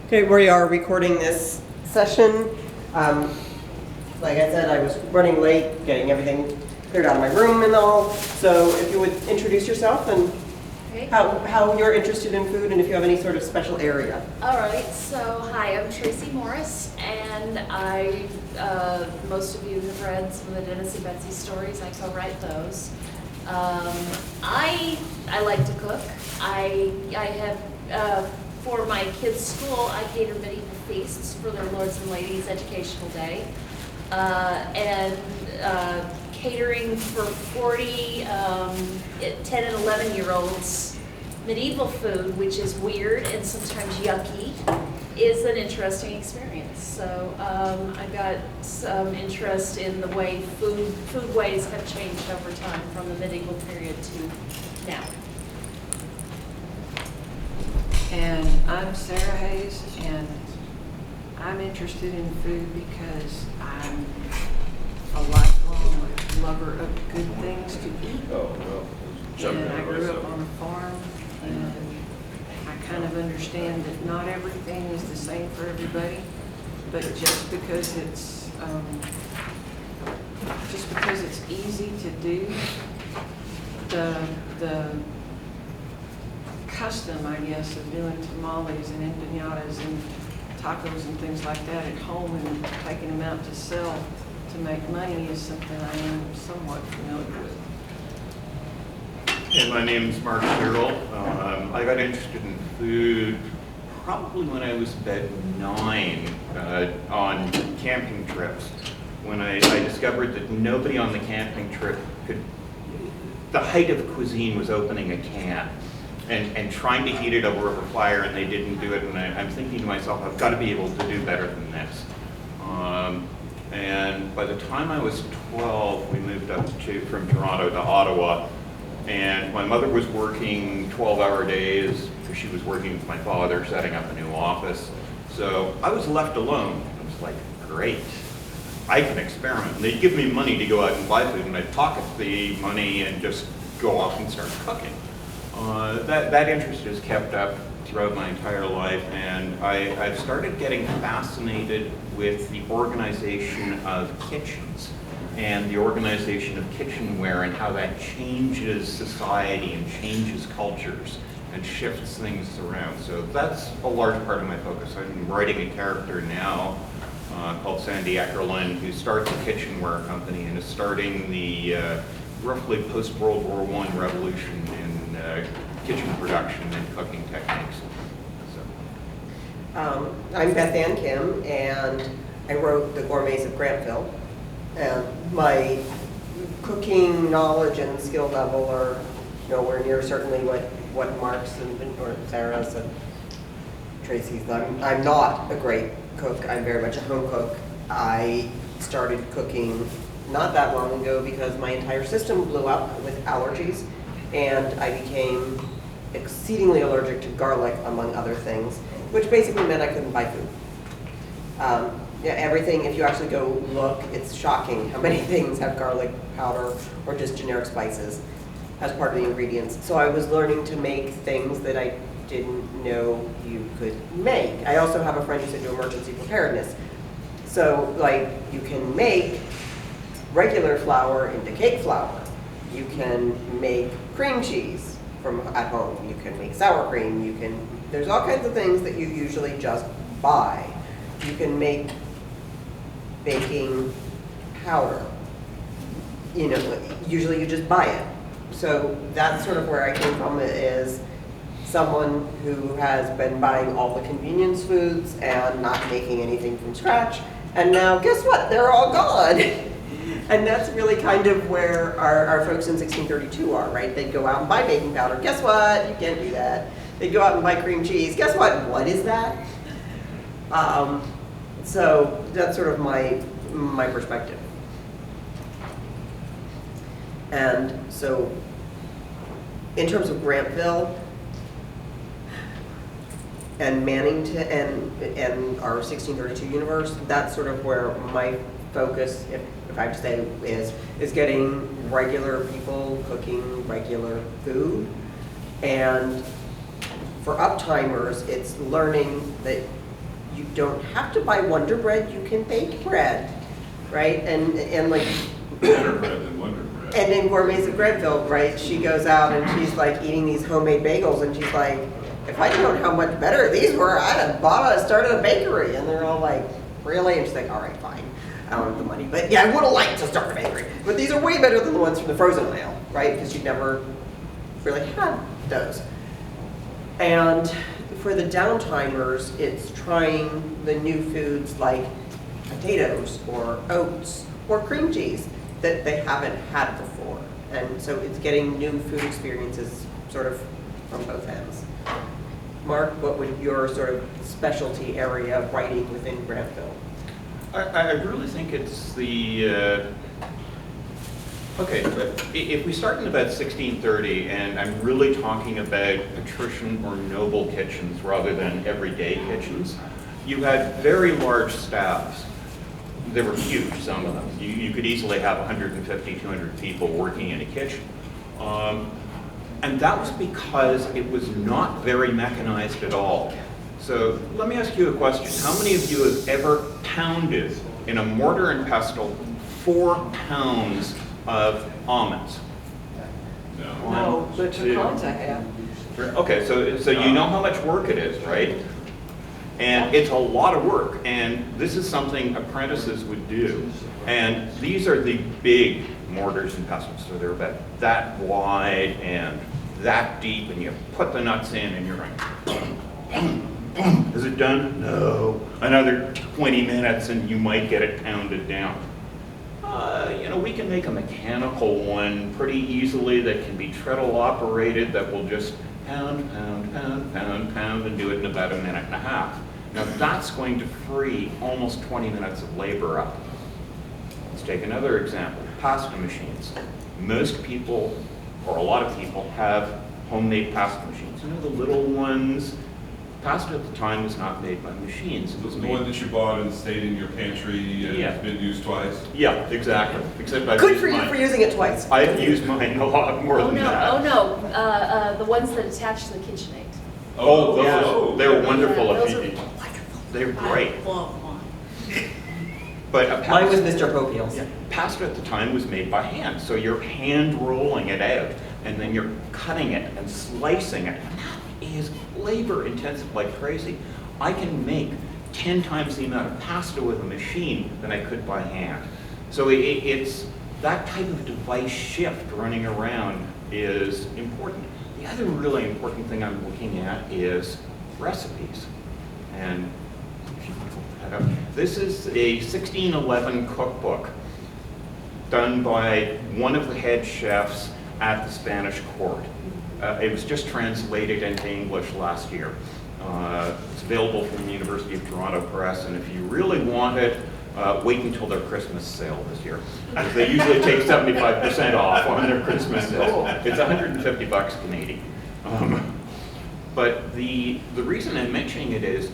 Okay, we are recording this session. Like I said, I was running late, getting everything cleared out of my room and all. So if you would introduce yourself and how you're interested in food and if you have any sort of special area. All right, so hi, I'm Tracy Morris, and most of you have read some of the Dennis and Betsy stories. I co-write those. I like to cook. I have, for my kids' school, I cater medieval feasts for their Lords and Ladies Educational Day. And catering for 40, 10 and 11-year-olds medieval food, which is weird and sometimes yucky, is an interesting experience. So I've got some interest in the way food ways have changed over time from the medieval period to now. And I'm Sarah Hayes, and I'm interested in food because I'm a lifelong lover of good things to eat. And I grew up on a farm, and I kind of understand that not everything is the same for everybody, but just because it's easy to do, the custom, I guess, of doing tamales and empanadas and tacos and things like that at home and taking them out to sell to make money is something I am somewhat familiar with. And my name is Marc Tyrrell. I got interested in food probably when I was about 9 on camping trips, when I discovered that nobody on the camping trip the height of cuisine was opening a can and trying to heat it over a fire, and they didn't do it, and I'm thinking to myself, I've got to be able to do better than this. And by the time I was 12, we moved up from Toronto to Ottawa, and my mother was working 12-hour days because she was working with my father, setting up a new office. So I was left alone. I was like, great, I can experiment. And they'd give me money to go out and buy food, and I'd pocket the money and just go off and start cooking. That interest has kept up throughout my entire life, and I've started getting fascinated with the organization of kitchens and the organization of kitchenware and how that changes society and changes cultures and shifts things around. So that's a large part of my focus. I'm writing a character now called Sandy Eckerlin, who starts a kitchenware company and is starting the roughly post-World War I revolution in kitchen production and cooking techniques. I'm Bethanne Kim, and I wrote The Gourmets of Grantville. And my cooking knowledge and skill level are nowhere near certainly what Marc's or Sarah's and Tracy's. I'm not a great cook. I'm very much a home cook. I started cooking not that long ago because my entire system blew up with allergies, and I became exceedingly allergic to garlic, among other things, which basically meant I couldn't buy food. Everything, if you actually go look, it's shocking how many things have garlic powder or just generic spices as part of the ingredients. So I was learning to make things that I didn't know you could make. I also have a friend who's into emergency preparedness. So like, you can make regular flour into cake flour. You can make cream cheese from at home. You can make sour cream. There's all kinds of things that you usually just buy. You can make baking powder. Usually you just buy it. So that's sort of where I came from, is someone who has been buying all the convenience foods and not making anything from scratch. And now, guess what? They're all gone. And that's really kind of where our folks in 1632 are, right? They go out and buy baking powder. Guess what? You can't do that. They go out and buy cream cheese. Guess what? What is that? So that's sort of my perspective. And so in terms of Grantville and Mannington and our 1632 universe, that's sort of where my focus, if I have to say, is getting regular people cooking regular food. And for uptimers, it's learning that you don't have to buy Wonder Bread, you can bake bread, right? And like, Better bread than Wonder Bread. and in Gourmets of Grenville, right, she goes out and she's like eating these homemade bagels, and she's like, if I'd known how much better these were, I'd have started a bakery. And they're all like, really? And she's like, all right, fine. I don't have the money, but yeah, I would have liked to start a bakery. But these are way better than the ones from the frozen aisle, right? Because you've never really had those. And for the downtimers, it's trying the new foods like potatoes or oats or cream cheese that they haven't had before. And so it's getting new food experiences sort of from both ends. Mark, what would your sort of specialty area of writing within Granville? I really think it's the, okay, but if we start in about 1630, and I'm really talking about patrician or noble kitchens rather than everyday kitchens, you had very large staffs. They were huge, some of them. You could easily have 150, 200 people working in a kitchen. And that was because it was not very mechanized at all. So let me ask you a question. How many of you have ever pounded in a mortar and pestle 4 pounds of almonds? No. No, but two. pecans I have. Okay, so you know how much work it is, right? And it's a lot of work, and this is something apprentices would do. And these are the big mortars and pestles, so they're about that wide and that deep, and you put the nuts in and you're like, is it done? No. Another 20 minutes and you might get it pounded down. You know, we can make a mechanical one pretty easily that can be treadle operated that will just pound, pound, pound, pound, pound, and do it in about a minute and a half. Now that's going to free almost 20 minutes of labor up. Let's take another example, pasta machines. Most people, or a lot of people, have homemade pasta machines. You know, the little ones. Pasta at the time was not made by machines. It was The made. one that you bought and stayed in your pantry and Yeah. it's been used twice? Yeah, exactly. Except I've Good used for you mine. for using it twice. I've used mine a lot more Oh, than no, that. oh, no, the ones that attach to the KitchenAid. Oh, Yeah. those, they're wonderful. Yeah, If those you, are they're great. I love mine. But a Mine was pasta, Mr. Popeil's. pasta at the time was made by hand. So you're hand rolling it out and then you're cutting it and slicing it. And that is labor intensive like crazy. I can make 10 times the amount of pasta with a machine than I could by hand. So it's that type of device shift running around is important. The other really important thing I'm looking at is recipes. And this is a 1611 cookbook done by one of the head chefs at the Spanish court. It was just translated into English last year. It's available from the University of Toronto Press, and if you really want it, wait until their Christmas sale this year. They usually take 75% off on their Christmas sale. It's $150 Canadian. But the reason I'm mentioning it is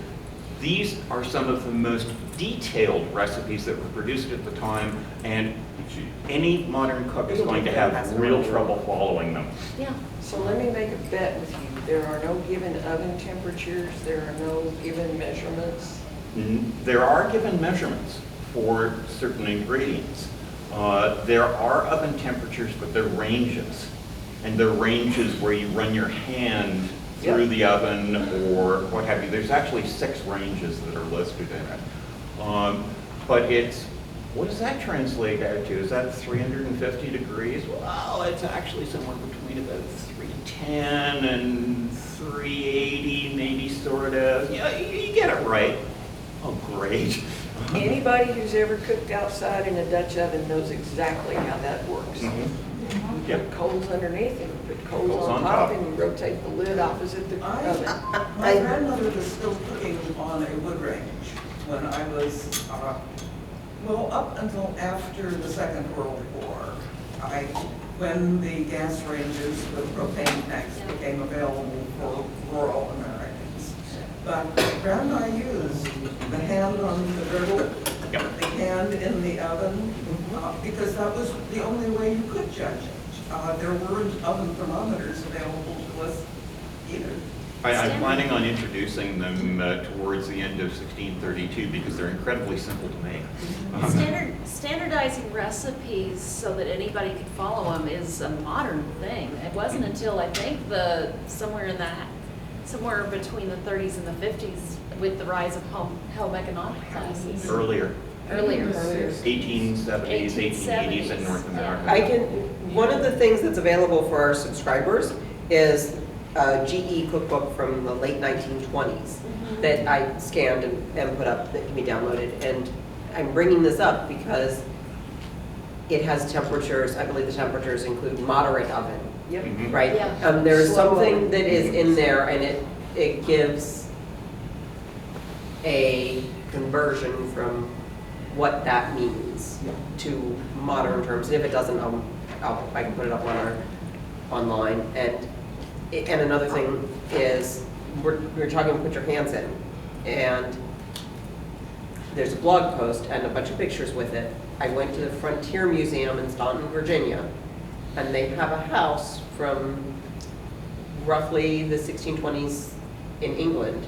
these are some of the most detailed recipes that were produced at the time, and any modern cook is going to have real trouble following them. Yeah. So let me make a bet with you. There are no given oven temperatures, there are no given measurements. There are given measurements for certain ingredients. There are oven temperatures, but they're ranges. And they're ranges where you run your hand through the oven or what have you. There's actually 6 ranges that are listed in it. But it's, what does that translate out to? Is that 350 degrees? Well, it's actually somewhere between about 310 and 380, maybe sort of. Yeah, you get it right. Oh, great. Anybody who's ever cooked outside in a Dutch oven knows exactly how that works. Mhm. You Yeah. put coals underneath and you put coals Coals on on top top. and you rotate the lid opposite the oven. My grandmother was still cooking on a wood range when I was, well, up until after the Second World War. When the gas ranges with propane tanks became available for rural Americans. But Grandma used the hand on the griddle, the hand in the oven, because that was the only way you could judge it. There weren't oven thermometers available to us either. I'm planning on introducing them towards the end of 1632 because they're incredibly simple to make. Standardizing recipes so that anybody could follow them is a modern thing. It wasn't until I think somewhere between the 30s and the 50s with the rise of home economic classes. Earlier. 1870s, 1880s in North America. One of the things that's available for our subscribers is a GE cookbook from the late 1920s that I scanned and put up that can be downloaded. And I'm bringing this up because it has temperatures, I believe the temperatures include moderate oven, right? Yeah. There's something that is in there and it gives a conversion from what that means to modern terms. And if it doesn't, I can put it up on online. And another thing is, we're talking put your hands in, and there's a blog post and a bunch of pictures with it. I went to the Frontier Museum in Staunton, Virginia, and they have a house from roughly the 1620s in England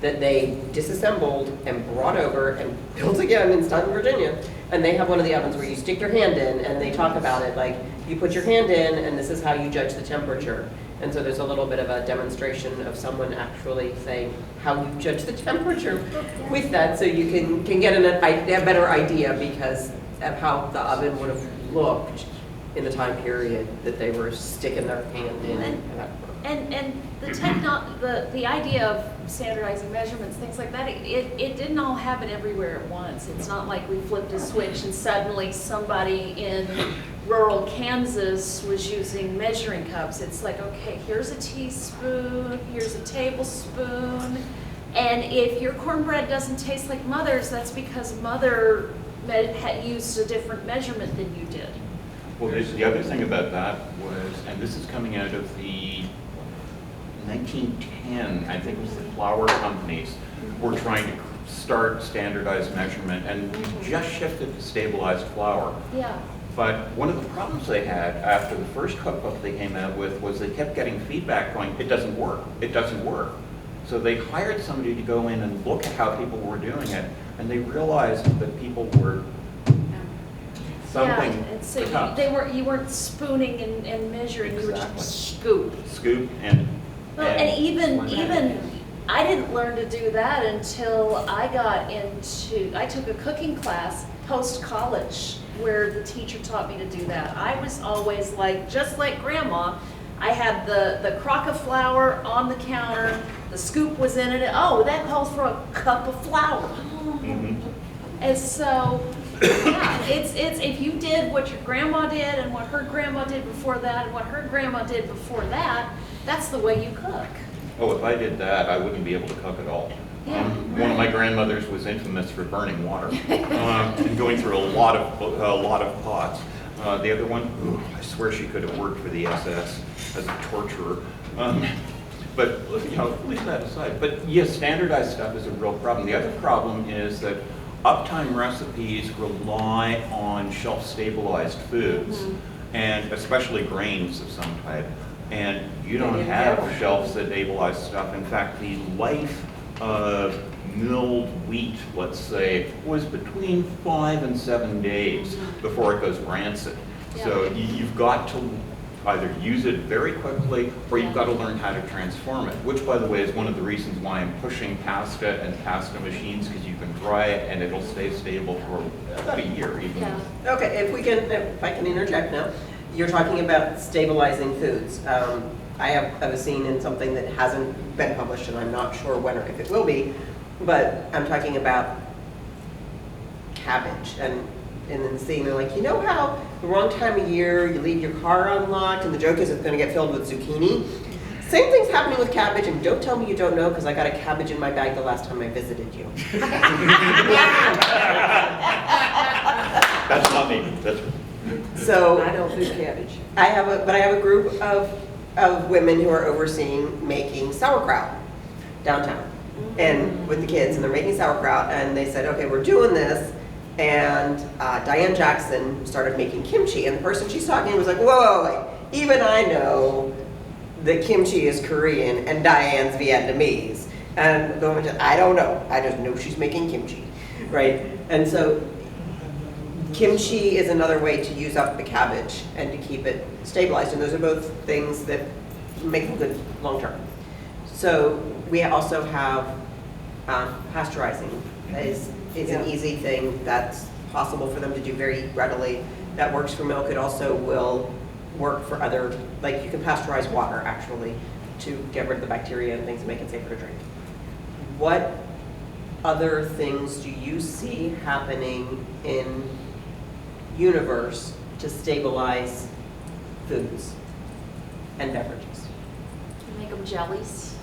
that they disassembled and brought over and built again in Staunton, Virginia. And they have one of the ovens where you stick your hand in, and they talk about it like, you put your hand in, and this is how you judge the temperature. And so there's a little bit of a demonstration of someone actually saying how you judge the temperature with that, so you can get a better idea because of how the oven would have looked in the time period that they were sticking their hand in. And the idea of standardizing measurements, things like that, it didn't all happen everywhere at once. It's not like we flipped a switch and suddenly somebody in rural Kansas was using measuring cups. It's like, okay, here's a teaspoon, here's a tablespoon, and if your cornbread doesn't taste like Mother's, that's because Mother had used a different measurement than you did. Well, the other thing about that was, and this is coming out of the 1910, I think it was the flour companies were trying to start standardized measurement, and we just shifted to stabilized flour. Yeah. But one of the problems they had after the first cookbook they came out with was they kept getting feedback going, it doesn't work, it doesn't work. So they hired somebody to go in and look at how people were doing it, and they realized that people were thumping so the cups. you weren't spooning and measuring, you were Exactly. just scoop. Scoop and even I didn't learn to do that until I took a cooking class post-college where the teacher taught me to do that. I was always like, just like Grandma, I had the crock of flour on the counter, the scoop was in it, oh, that calls for a cup of flour. And so, yeah, it's if you did what your grandma did and what her grandma did before that and what her grandma did before that, that's the way you cook. oh, if I did that, I wouldn't be able to cook at all. Yeah, One of my grandmothers was infamous for burning water and going through a lot of pots. The other one, I swear she could have worked for the SS as a torturer. But leave that aside. But yes, standardized stuff is a real problem. The other problem is that uptime recipes rely on shelf-stabilized foods, and especially grains of some type. And you don't have shelves that stabilize stuff. In fact, the life of milled wheat, let's say, was between 5 and 7 days before it goes rancid. Yeah. So you've got to either use it very quickly or you've got to learn how to transform it, which, by the way, is one of the reasons why I'm pushing pasta and pasta machines, because you can dry it and it'll stay stable for about a year even. Yeah. Okay, if I can interject now. You're talking about stabilizing foods. I was seeing in something that hasn't been published, and I'm not sure when or if it will be, but I'm talking about cabbage, and then seeing, they're like, you know how the wrong time of year you leave your car unlocked, and the joke is it's going to get filled with zucchini? Same thing's happening with cabbage, and don't tell me you don't know, because I got a cabbage in my bag the last time I visited you. That's not me. That's So I don't do cabbage. I have a group of women who are overseeing making sauerkraut downtown, and with the kids, and they're making sauerkraut, and they said, okay, we're doing this, and Diane Jackson started making kimchi, and the person she's talking to was like, whoa, wait, even I know that kimchi is Korean and Diane's Vietnamese. And the woman said, I don't know. I just know she's making kimchi, right? And so kimchi is another way to use up the cabbage and to keep it stabilized. And those are both things that make them good long term. So we also have pasteurizing is an easy thing that's possible for them to do very readily. That works for milk. It also will work for other, like you can pasteurize water actually to get rid of the bacteria and things and make it safer to drink. What other things do you see happening in universe to stabilize foods and beverages? Make them jellies.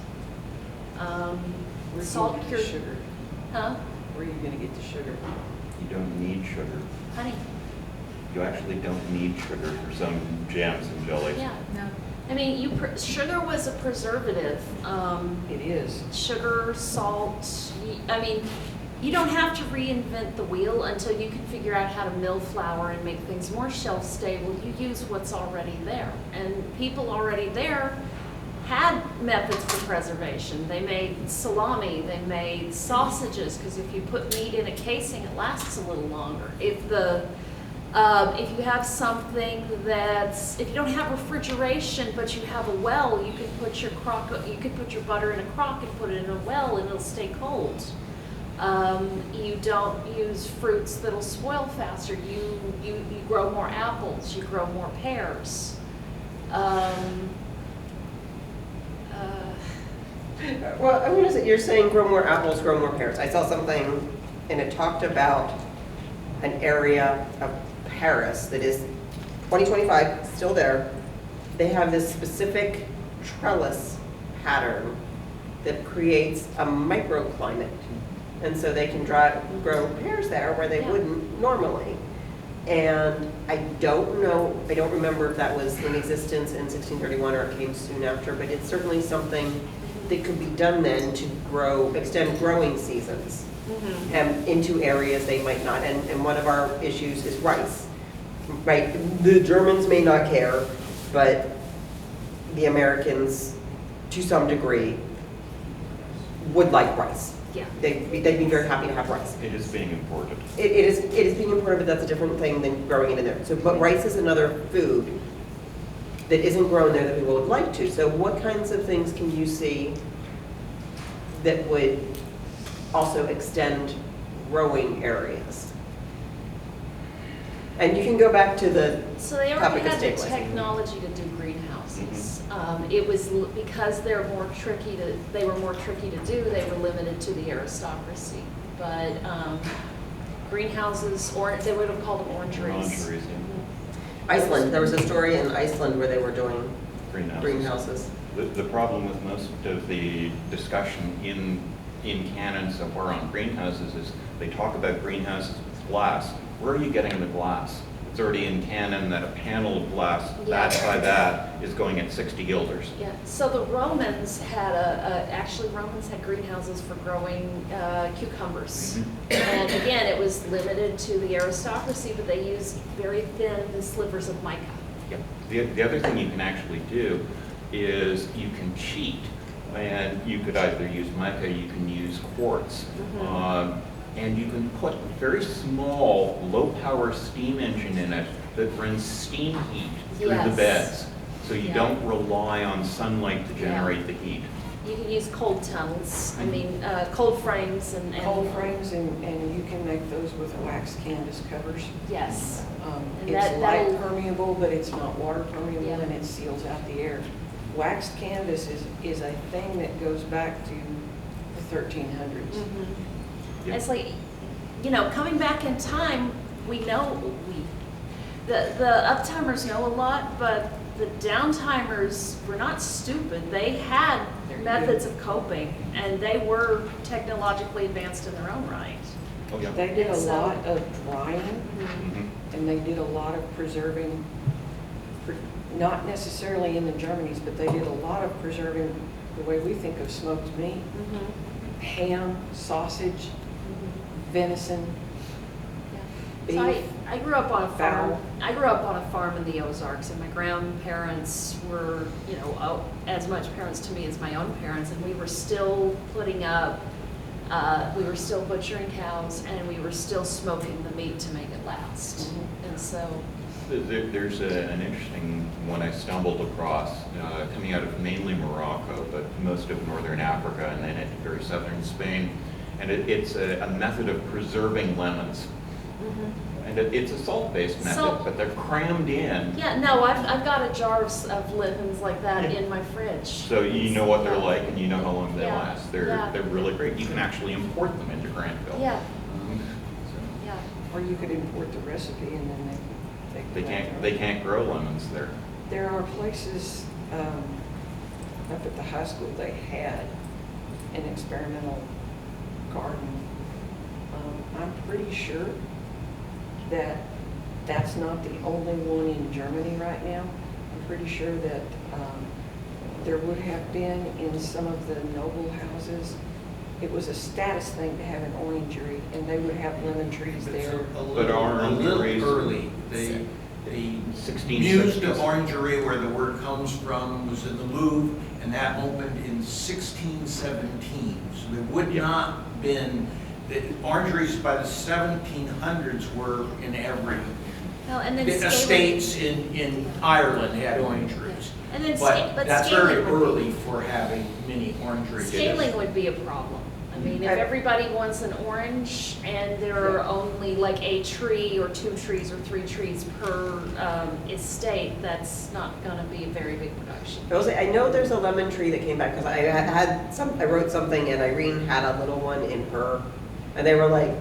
Where Salt do you get cured. the sugar? Huh? Where are you gonna get the sugar? You don't need sugar. Honey. You actually don't need sugar for some jams and jellies. Yeah. No. I mean, sugar was a preservative. It is. Sugar, salt. I mean, you don't have to reinvent the wheel until you can figure out how to mill flour and make things more shelf stable. You use what's already there. And people already there had methods for preservation. They made salami, they made sausages, because if you put meat in a casing, it lasts a little longer. If you have something if you don't have refrigeration, but you have a well, you can put your butter in a crock and put it in a well, and it'll stay cold. You don't use fruits that'll spoil faster. You grow more apples. You grow more pears. Well, I'm going to say, you're saying grow more apples, grow more pears. I saw something and it talked about an area of Paris that is 2025, still there. They have this specific trellis pattern that creates a microclimate. And so they can grow pears there where they wouldn't normally. And I don't remember if that was in existence in 1631 or it came soon after, but it's certainly something that could be done then to extend growing seasons into areas they might not. And one of our issues is rice, right? The Germans may not care, but the Americans, to some degree, would like rice. Yeah. They'd be very happy to have rice. It is being imported. It is being imported, but that's a different thing than growing it in there. So, but rice is another food that isn't grown there that people would like to. So what kinds of things can you see that would also extend growing areas? And you can go back to the So they already topic of had the stabilizing. technology to do greenhouses. It was because they were more tricky to do. They were limited to the aristocracy. But greenhouses, or they would have called them orangeries. Orangeries, yeah. Iceland, there was a story in Iceland where they were doing greenhouses. The problem with most of the discussion in canon so far on greenhouses is they talk about greenhouses with glass. Where are you getting the glass? It's already in canon that a panel of glass, that by that, is going at 60 guilders. Yeah, so the Romans had Romans had greenhouses for growing cucumbers. And again, it was limited to the aristocracy, but they used very thin slivers of mica. Yep. The other thing you can actually do is you can cheat. And you could either use mica, you can use quartz. And you can put a very small, low-power steam engine in it that runs steam heat through the beds. So you don't rely on sunlight to generate the heat. You can use cold tunnels, cold frames and Cold frames, and you can make those with wax canvas covers. Yes. And It's light that'll- permeable, but it's not water permeable, Yeah. and it seals out the air. Waxed canvas is a thing that goes back to the 1300s. Yeah. It's like, coming back in time, the uptimers know a lot, but the downtimers were not stupid. They had methods of coping, and they were technologically advanced in their own right. Oh, yeah. They did a And so- lot of drying, Mhm. and they did a lot of preserving, not necessarily in the Germanies, but they did a lot of preserving the way we think of smoked meat. Ham, sausage, venison. beef. So I grew up on a farm. Fowl. I grew up on a farm in the Ozarks, and my grandparents were, as much parents to me as my own parents, and we were still putting up, we were still butchering cows, and we were still smoking the meat to make it last. And so, There's an interesting one I stumbled across coming out of mainly Morocco, but most of northern Africa and then into very southern Spain. And it's a method of preserving lemons. And it's a salt-based method, Salt. but they're crammed in. yeah, no, I've got a jar of lemons like that in my fridge. So you know what they're like and you know how long they Yeah. last. Yeah. They're really great. You can actually import them into Grantville. Yeah, So yeah. Or you could import the recipe and then they take it. they can't grow lemons there. There are places up at the high school, they had an experimental garden. I'm pretty sure that that's not the only one in Germany right now. I'm pretty sure that there would have been in some of the noble houses. It was a status thing to have an orangery, and they would have lemon trees there. But our A little orangeries- early. They 1660s. mused of Orangery, where the word comes from, was in the Louvre, and that opened in 1617. So there would not been, the orangeries by the 1700s were in every, No, and then the scaling. estates in Ireland had orangeries. And then But that's very scaling would be- early for having mini orangeries. Scaling would be a problem. I mean, if everybody wants an orange and there are only like a tree or 2 trees or 3 trees per estate, that's not gonna be a very big production. I know there's a lemon tree that came back, because I wrote something and Irene had a little one in her, and they were like,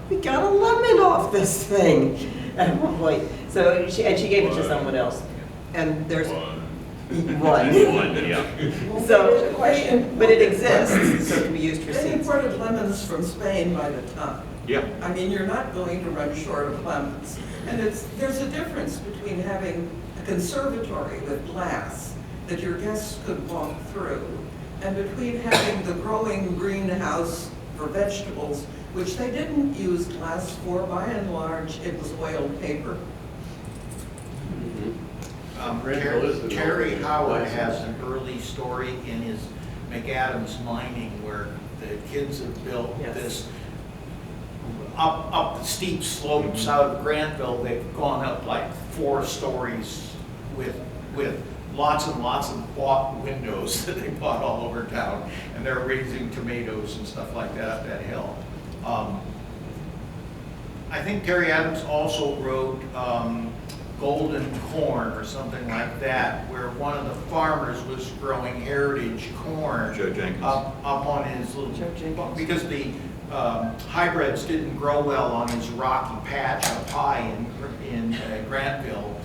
we got a lemon off this thing at one point. So she gave it to someone else. And there's one. One, yeah. So, but it exists, so it can be used for They seeds. imported lemons from Spain by the ton. Yeah. I mean, you're not going to run short of lemons. And there's a difference between having a conservatory with glass that your guests could walk through, and between having the growing greenhouse for vegetables, which they didn't use glass for. By and large, it was oiled paper. Terry Howard has an early story in his McAdams Mining where the kids have built Yes. this up the steep slopes out of Grantville. They've gone up like 4 stories with lots and lots of bought windows that they bought all over town, and they're raising tomatoes and stuff like that up that hill. I think Terry Adams also wrote Golden Corn or something like that, where one of the farmers was growing heritage corn. Joe Jenkins. Up on his little, Joe Jenkins. because the hybrids didn't grow well on his rocky patch up high in Grantville.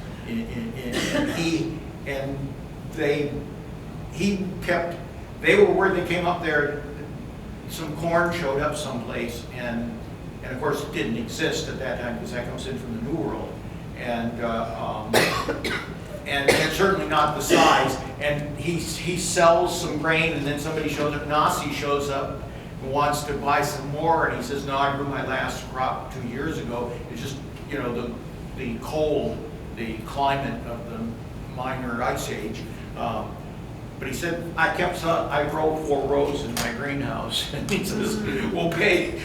They were where they came up there, some corn showed up someplace, and of course it didn't exist at that time because that comes in from the New World. And it's certainly not the size. And he sells some grain, and then somebody shows up, Nasi shows up and wants to buy some more, and he says, no, I grew my last crop 2 years ago. It's just, the cold, the climate of the minor ice age. But he said, I grow 4 rows in my greenhouse. And he says, we'll pay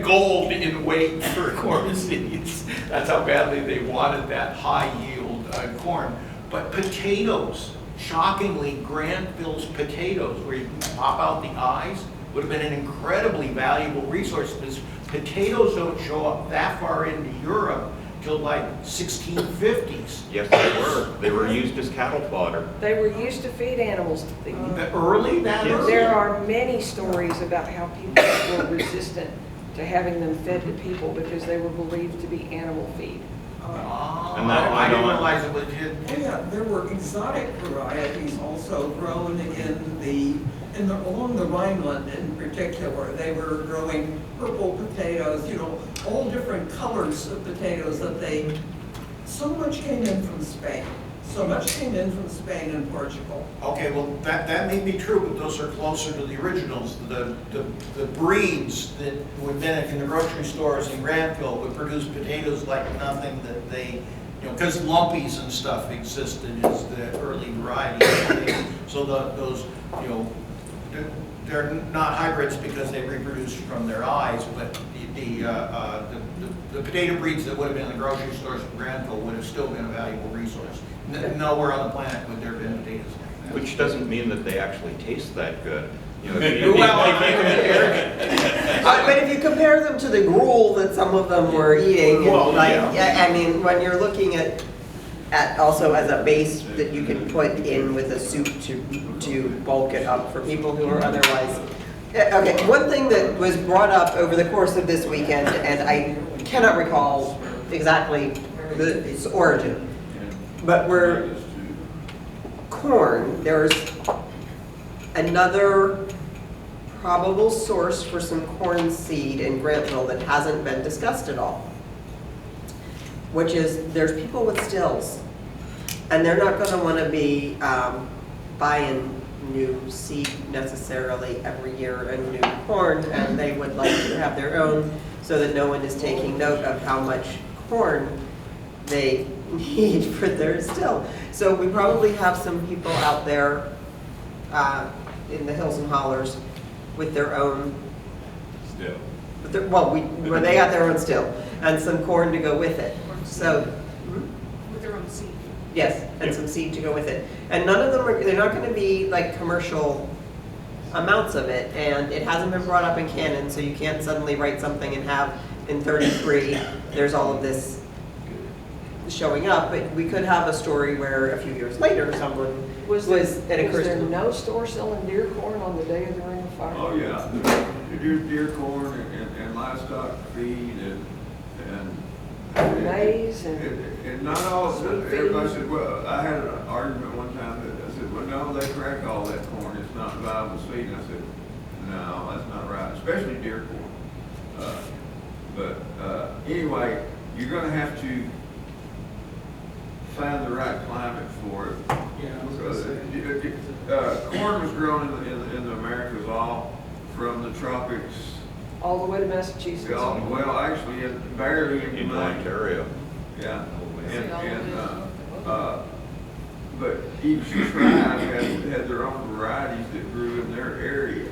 gold in weight for corn seeds. That's how badly they wanted that high yield corn. But potatoes, shockingly, Grantville's potatoes, where you can pop out the eyes, would have been an incredibly valuable resource, because potatoes don't show up that far into Europe till like 1650s. Yes, they were. They were used as cattle fodder. They were used to feed animals. That early? There are many stories about how people were resistant to having them fed to people because they were believed to be animal feed. And that I didn't went on. realize it was. Oh yeah, there were exotic varieties also grown along the Rhineland in particular. They were growing purple potatoes, all different colors of potatoes so much came in from Spain. So much came in from Spain and Portugal. Okay, well, that may be true, but those are closer to the originals. The breeds that would been in the grocery stores in Granville would produce potatoes like nothing that they, because lumpies and stuff existed as the early varieties. So those, they're not hybrids because they reproduce from their eyes, but the potato breeds that would have been in the grocery stores in Granville would have still been a valuable resource. Nowhere on the planet would there have been potatoes. Which doesn't mean that they actually taste that good. Well, But if you compare them to the gruel that some of them were eating, Well, I mean, when you're looking at also as a base that you can put in with a soup to bulk it up for people who are otherwise. Okay, one thing that was brought up over the course of this weekend, and I cannot recall exactly its origin, but corn, there's another probable source for some corn seed in Grantville that hasn't been discussed at all, which is there's people with stills, and they're not going to want to be buying new seed necessarily every year and new corn, and they would like to have their own so that no one is taking note of how much corn they need for their still. So we probably have some people out there in the hills and hollers with their own, Still. where they got their own still, and some corn to go with it. So, With their own seed. yes, and some seed to go with it. And none of them they're not going to be like commercial amounts of it, and it hasn't been brought up in canon, so you can't suddenly write something and have in 33, there's all of this showing up, but we could have a story where a few years later someone Was it there occurs to them. no store selling deer corn on the day of the Ring of Fire? Oh, yeah, deer corn and livestock feed and Maize and and not all, sweet everybody feed. said, well, I had an argument one time that I said, well, no, they crack all that corn, it's not viable seed. And I said, no, that's not right, especially deer corn. Anyway, you're gonna have to find the right climate for it. Yeah, I was gonna say. Corn was grown in the Americas all from the tropics. All the way to Massachusetts. Well, actually, barely In Maine. Ontario. Yeah, but each tribe had their own varieties that grew in their area.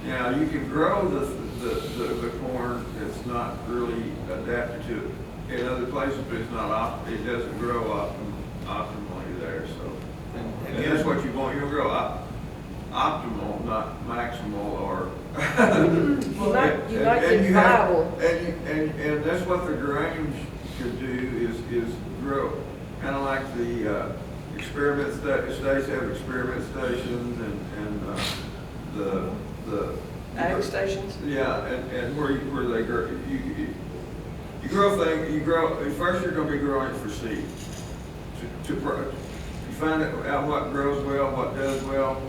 Now, you can grow the corn that's not really adapted to in other places, but it's not it doesn't grow optimally there. So, and that's what you want. You'll grow optimal, not maximal, or You might get viable. and that's what the grange should do is grow, kind of like the experiment states have experiment stations and the Ag stations? yeah, and where they grow you grow first you're going to be growing for seed you find out what grows well, what does well,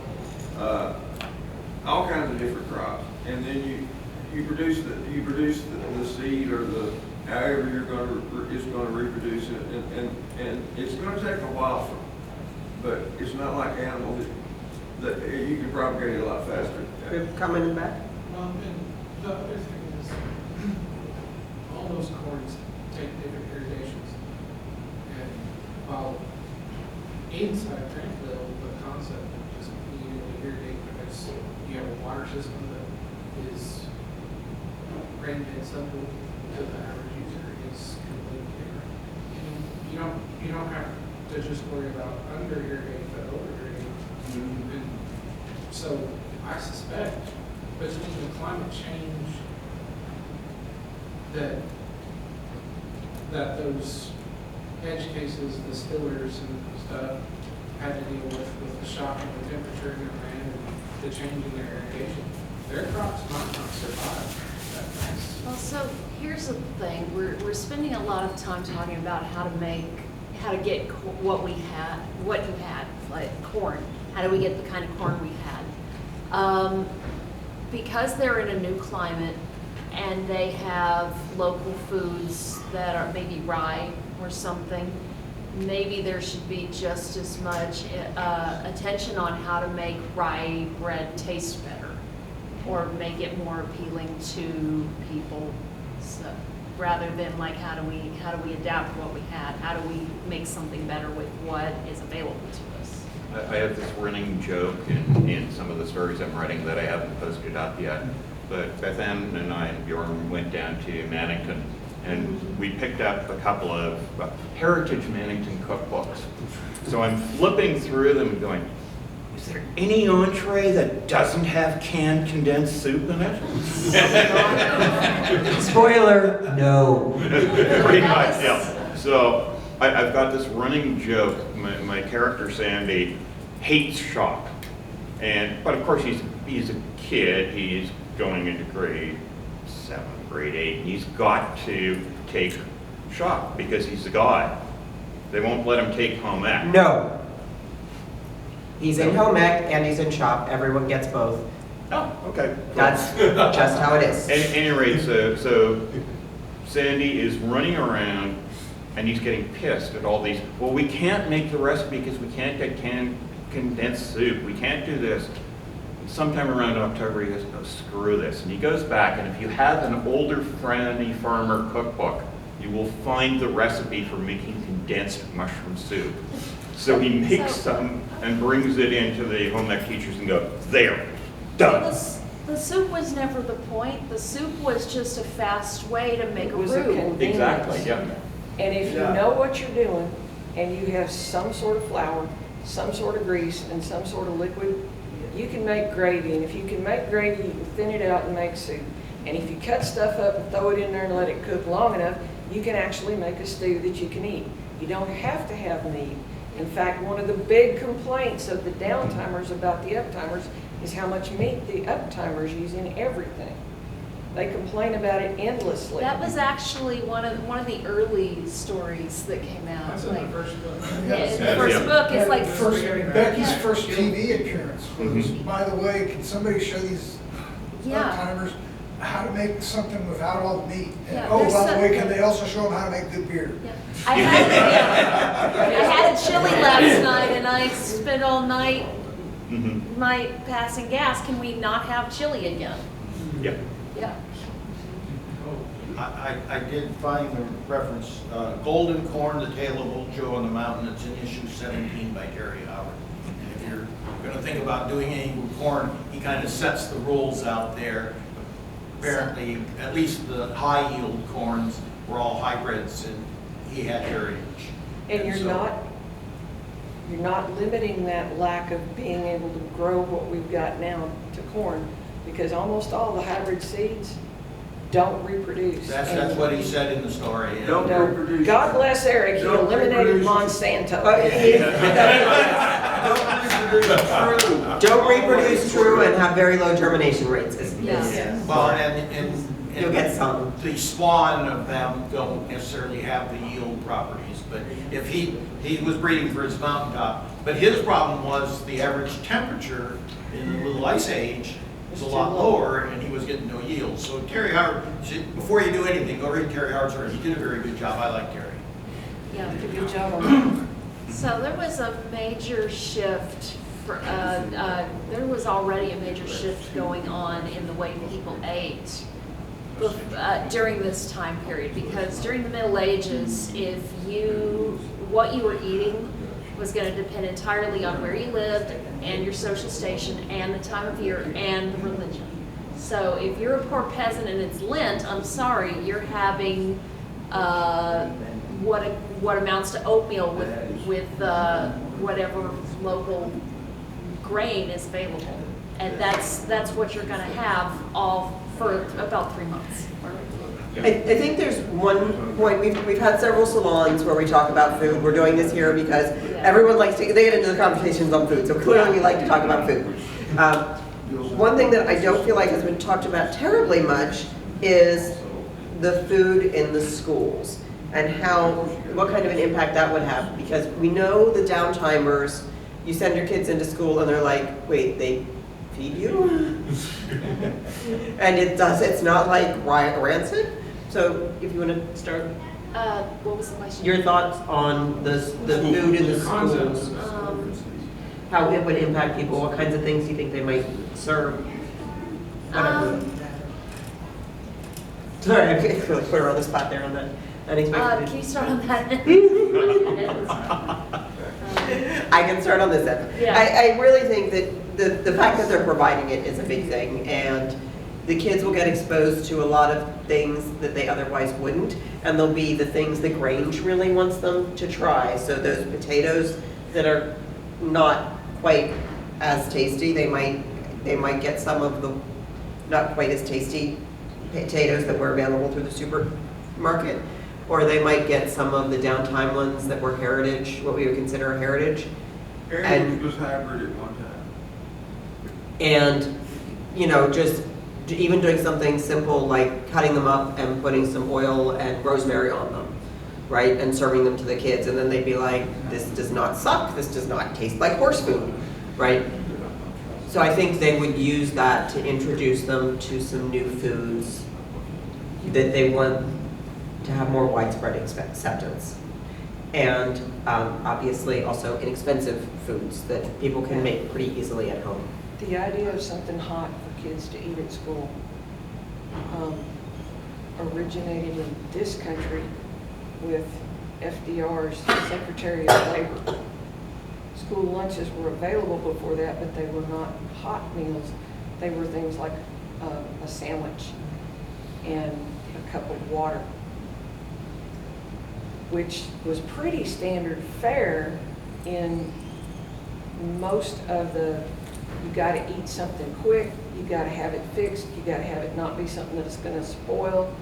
all kinds of different crops, and then you produce the seed or the however it's going to reproduce it, and it's going to take a while but it's not like animals that you can propagate it a lot faster. We're coming back. And the other thing is, all those corns take different irrigations. And while inside Grantville, the concept of just being able to irrigate because you have a water system that is rate-based simple to the average user is completely different. And you don't have to just worry about under irrigating but over irrigating. And so I suspect between the climate change that those edge cases, the stillers and stuff had to deal with the shock in the temperature in their land and the change in their irrigation, their crops might not survive that fast. Well, so here's the thing, we're spending a lot of time talking about how to get what you had, like corn. How do we get the kind of corn we had? Because they're in a new climate and they have local foods that are maybe rye or something, maybe there should be just as much attention on how to make rye bread taste better, or make it more appealing to people, so, rather than like how do we adapt what we had? How do we make something better with what is available to us? I have this running joke in some of the stories I'm writing that I haven't posted up yet. But Bethanne and I and Bjorn went down to Mannington, and we picked up a couple of heritage Mannington cookbooks. So I'm flipping through them and going, is there any entree that doesn't have canned condensed soup in it? Spoiler, no. Pretty much, yeah. So I've got this running joke. My character, Sandy, hates shop. But of course, he's a kid. He's going into grade 7, grade 8, and he's got to take shop because he's the guy. They won't let him take home ec. No. He's in home ec and he's in shop. Everyone gets both. Oh, okay. That's just how it is. At any rate, so Sandy is running around and he's getting pissed at all these, well, we can't make the recipe because we can't get canned condensed soup. We can't do this. Sometime around October, he goes, oh, screw this. And he goes back, and if you have an older Franny Farmer cookbook, you will find the recipe for making condensed mushroom soup. So he makes some and brings it into the home ec teachers and go, there, done. The soup was never the point. The soup was just a fast way to make It a was a roux. convenience. Exactly, yeah. And if you know what you're doing, and you have some sort of flour, some sort of grease, and some sort of liquid, you can make gravy. And if you can make gravy, you can thin it out and make soup. And if you cut stuff up and throw it in there and let it cook long enough, you can actually make a stew that you can eat. You don't have to have meat. In fact, one of the big complaints of the downtimers about the uptimers is how much meat the uptimers use in everything. They complain about it endlessly. That was actually one of the early stories that came out. That's in the first book. Yeah, in the first book, it's like Becky's Yeah. first TV appearance was, by the way, can somebody show these Yeah. timers how to make something without all the meat? And, Yeah, oh, there's by the way, some- can they also show them how to make good beer? Yeah. I had a chili last night, and I spent all night passing gas. Can we not have chili again? Yeah. Yeah. I did find the reference, Golden Corn, The Tale of Old Joe on the Mountain. It's in issue 17 by Terry Howard. And if you're going to think about doing anything with corn, he kind of sets the rules out there. Apparently, at least the high yield corns were all hybrids, and he had heritage. And you're so- not limiting that lack of being able to grow what we've got now to corn, because almost all the hybrid seeds don't reproduce. That's what he said in the story. yeah. Don't No, reproduce. God bless Eric, he Don't eliminated reproduce. Monsanto. Don't reproduce true and have very low germination rates. Yeah. Well, and You'll get some. The spawn of them don't necessarily have the yield properties, but if he was breeding for his mountaintop, but his problem was the average temperature in the Little Ice Age was a lot lower, and he was getting no yield. So Terry Howard, before you do anything, go read Terry Howard's story. He did a very good job. I like Terry. Yeah. Good job on that. So there was a major shift. There was already a major shift going on in the way people ate during this time period, because during the Middle Ages, what you were eating was going to depend entirely on where you lived and your social station and the time of year and the religion. So if you're a poor peasant and it's Lent, I'm sorry, you're having what amounts to oatmeal with whatever local grain is available, and that's what you're going to have all for about 3 months. I think there's one point, we've had several salons where we talk about food. We're doing this here because everyone likes to, they get into the conversations on food, so clearly we like to talk about food. One thing that I don't feel like has been talked about terribly much is the food in the schools and what kind of an impact that would have, because we know the downtimers, you send your kids into school and they're like, wait, they feed you? And it's not like rancid. So if you want to start. What was the question? Your thoughts on the food in the schools, how it would impact people, what kinds of things do you think they might serve? Whatever. Sorry, I really put her on the spot there on that unexpected. Can you start on that? I can start on this end. Yeah. I really think that the fact that they're providing it is a big thing, and the kids will get exposed to a lot of things that they otherwise wouldn't, and there'll be the things that Grange really wants them to try. So those potatoes that are not quite as tasty, they might get some of the not quite as tasty potatoes that were available through the supermarket, or they might get some of the downtime ones that were heritage, what we would consider a heritage. Heritage was hybrid at one time. And, you know, just even doing something simple like cutting them up and putting some oil and rosemary on them, right? And serving them to the kids. And then they'd be like, this does not suck. This does not taste like horse food, right? So I think they would use that to introduce them to some new foods that they want to have more widespread acceptance. And obviously also inexpensive foods that people can make pretty easily at home. The idea of something hot for kids to eat at school originated in this country with FDR's Secretary of Labor. School lunches were available before that, but they were not hot meals. They were things like a sandwich and a cup of water, which was pretty standard fare in most of the, you gotta eat something quick, you gotta have it fixed, you gotta have it not be something that's gonna spoil,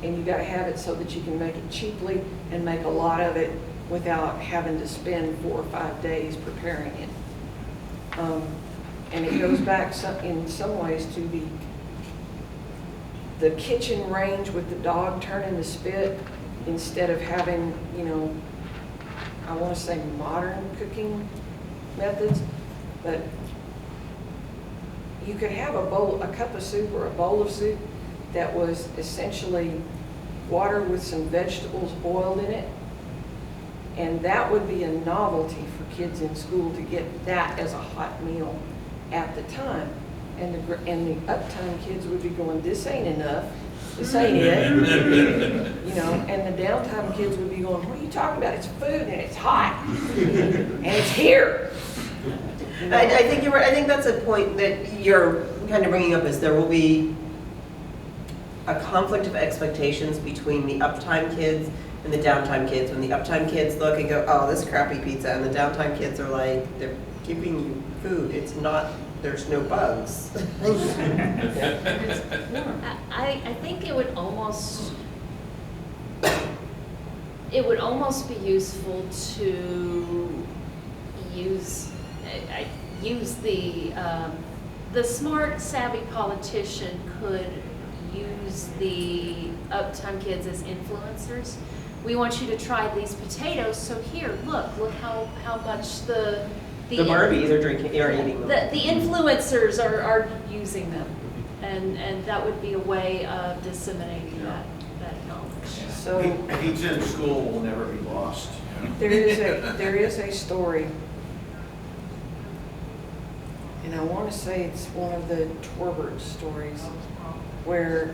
and you gotta have it so that you can make it cheaply and make a lot of it without having to spend 4 or 5 days preparing it. And it goes back in some ways to the kitchen range with the dog turning the spit, instead of having, you know, I want to say modern cooking methods, but you could have a cup of soup or a bowl of soup that was essentially water with some vegetables boiled in it. And that would be a novelty for kids in school to get that as a hot meal at the time. And the uptime kids would be going, this ain't enough, this ain't it. You know, and the downtime kids would be going, what are you talking about? It's food and it's hot and it's here. You know? I think you're right. I think that's a point that you're kind of bringing up, is there will be a conflict of expectations between the uptime kids and the downtime kids. When the uptime kids look and go, oh, this crappy pizza, and the downtime kids are like, they're giving you food. It's not, there's no bugs. I think it would almost be useful to use the smart, savvy politician could use the uptime kids as influencers. We want you to try these potatoes, so here, look how much the Barbies are drinking or eating them. The influencers are using them, and that would be a way of disseminating that knowledge. So Pizza in school will never be lost. there is a story, and I want to say it's one of the Torbert stories, where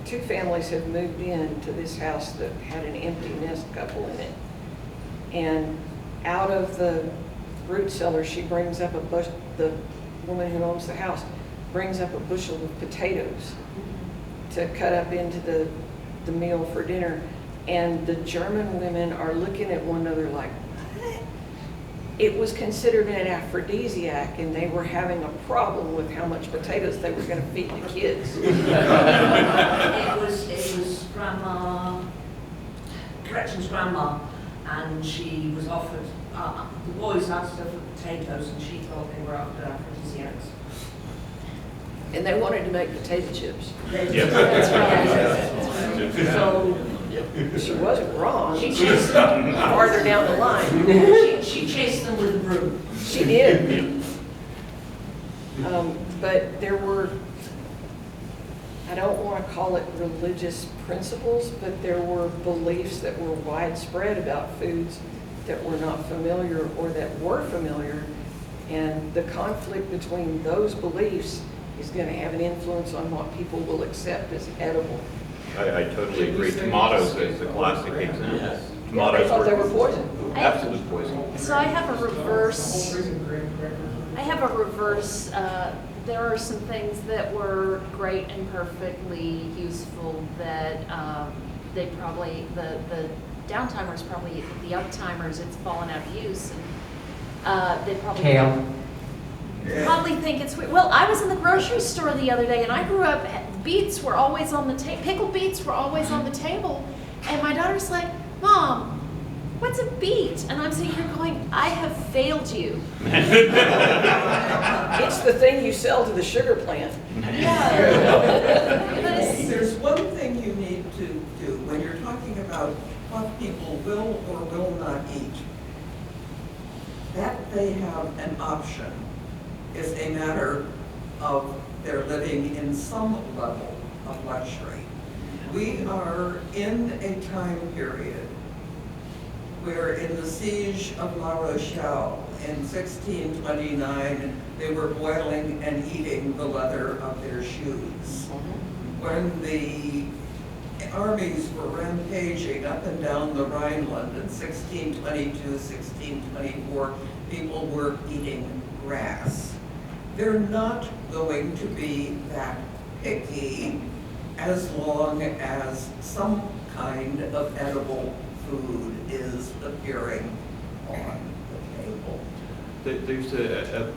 2 families have moved into this house that had an empty nest couple in it. And out of the root cellar, she brings up the woman who owns the house brings up a bushel of potatoes to cut up into the meal for dinner. And the German women are looking at one another like, what? It was considered an aphrodisiac, and they were having a problem with how much potatoes they were going to feed the kids. It was Grandma, Gretchen's grandma, and she was offered, the boys asked her for potatoes, and she thought they were after aphrodisiacs. And they wanted to make potato chips. That's right. So She wasn't wrong. she chased them. Farther down the line. She chased them with a broom. She did. But there were I don't want to call it religious principles, but there were beliefs that were widespread about foods that were not familiar or that were familiar. And the conflict between those beliefs is going to have an influence on what people will accept as edible. I totally agree. Tomatoes is the classic example. They Tomatoes thought they were poison. absolute poison. So I have a reverse. There are some things that were great and perfectly useful that they probably, the downtimers probably, the uptimers, it's fallen out of use. And they probably probably think it's weird. Well, I was in the grocery store the other day, and I grew up, beets were always on the table, pickled beets were always on the table, and my daughter's like, Mom, what's a beet? And I'm sitting here going, I have failed you. It's the thing you sell to the sugar plant. Yeah. There's one thing you need to do when you're talking about what people will or will not eat. That they have an option is a matter of their living in some level of luxury. We are in a time period where in the siege of La Rochelle in 1629, they were boiling and eating the leather of their shoes. When the armies were rampaging up and down the Rhineland in 1622, 1624, people were eating grass. They're not going to be that picky as long as some kind of edible food is appearing on the table. There's a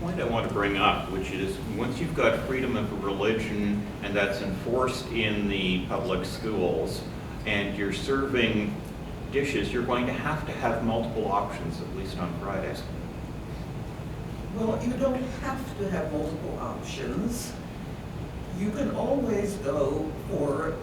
point I want to bring up, which is once you've got freedom of religion and that's enforced in the public schools and you're serving dishes, you're going to have multiple options, at least on Fridays. Well, you don't have to have multiple options. You can always go for,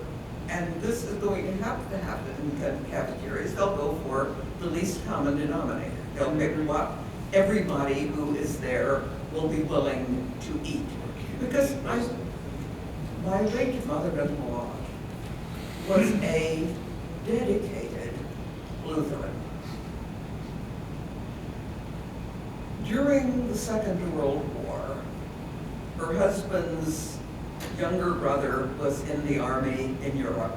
and this is going to happen in cafeterias, they'll go for the least common denominator. They'll pick what everybody who is there will be willing to eat. Because my late mother-in-law was a dedicated Lutheran. During the Second World War, her husband's younger brother was in the army in Europe,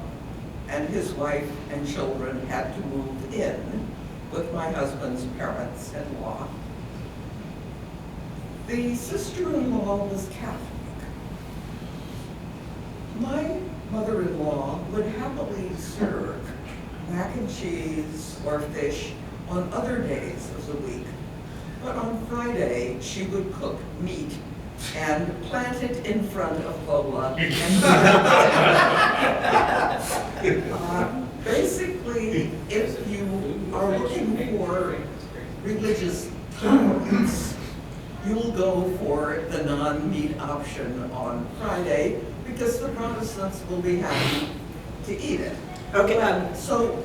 and his wife and children had to move in with my husband's parents-in-law. The sister-in-law was Catholic. My mother-in-law would happily serve mac and cheese or fish on other days of the week, but on Friday she would cook meat and plant it in front of Lola. Basically, if you are looking for religious tolerance, you'll go for the non-meat option on Friday because the Protestants will be happy to eat it. Okay, So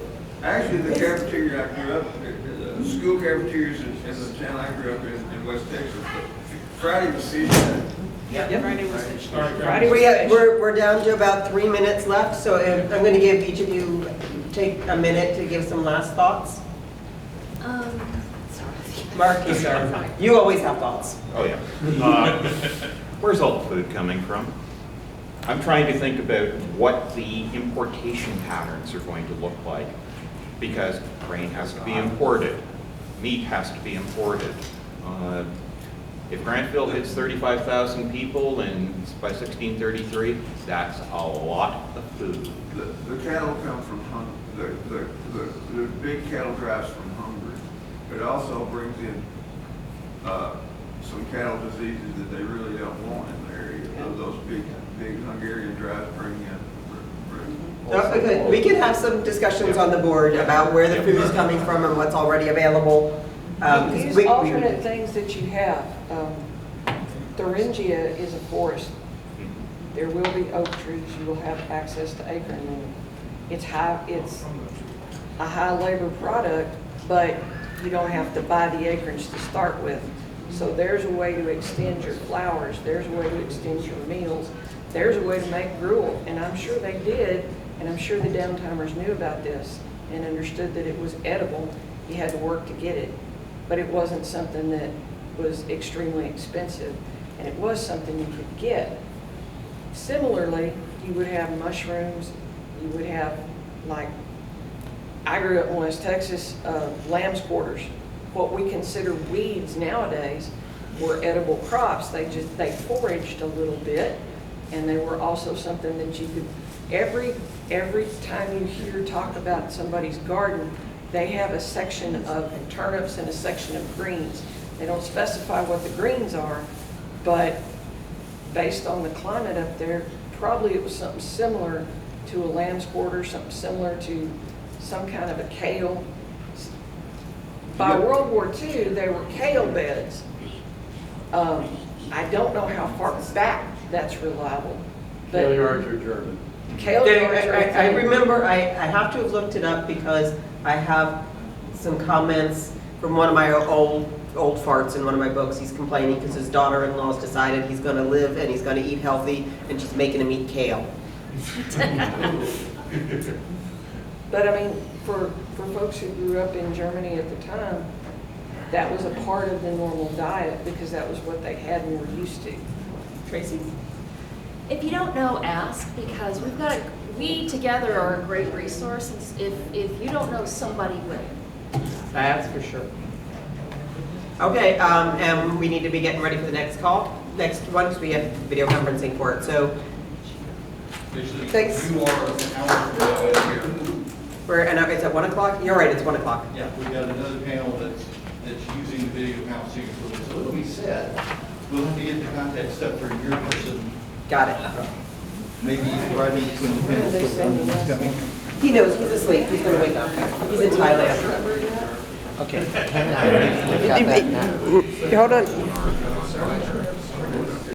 Actually, the cafeteria I grew up in, the school cafeterias in the town I grew up in West Texas, Friday was fish day. Yep. Friday was fish. Friday we're down to about 3 minutes left, so I'm going to give each of you, take a minute to give some last thoughts. Mark, you start. You always have thoughts. Oh, yeah. Where's all the food coming from? I'm trying to think about what the importation patterns are going to look like, because grain has to be imported, meat has to be imported. If Grantville hits 35,000 people and by 1633, that's a lot of food. The cattle come from the big cattle drives from Hungary. It also brings in some cattle diseases that they really don't want in the area. Those big Hungarian drives bring in. Okay, we can have some discussions on the board about where the food is coming from and what's already available. Use alternate things that you have. Thuringia is a forest. There will be oak trees. You will have access to acorn. It's a high labor product, but you don't have to buy the acorns to start with. So there's a way to extend your flowers. There's a way to extend your meals. there's a way to make gruel, and I'm sure they did, and I'm sure the downtimers knew about this and understood that it was edible. You had to work to get it, but it wasn't something that was extremely expensive, and it was something you could get. Similarly, you would have mushrooms, you would have, like, I grew up in West Texas, lamb's quarters. What we consider weeds nowadays were edible crops. They foraged a little bit, and they were also something that you could, every time you hear talk about somebody's garden, they have a section of turnips and a section of greens. They don't specify what the greens are, but based on the climate up there, probably it was something similar to a lamb's quarter, something similar to some kind of a kale. By World War II, they were kale beds. I don't know how far back that's reliable. But Kale yards are German. Kale yards are I remember, I have to have looked it up because I have some comments from one of my old farts in one of my books. He's complaining because his daughter-in-law's decided he's going to live and he's going to eat healthy, and she's making him eat kale. But I mean, for folks who grew up in Germany at the time, that was a part of the normal diet because that was what they had and were used to. Tracy? If you don't know, ask, because we together are a great resource. If you don't know, somebody will. That's for sure. Okay, and we need to be getting ready for the next one, because we have video conferencing for it, so. Thanks. You are an hour from now here. It's at 1 o'clock? You're right, it's 1 o'clock. Yeah, we've got another panel that's using the video conferencing equipment. So it'll be said, we'll have to get the contact stuff for your person. Got it. Maybe Friday when the panel's coming. He knows, he's asleep, he's gonna wake up. He's in Thailand. Okay. Hold on.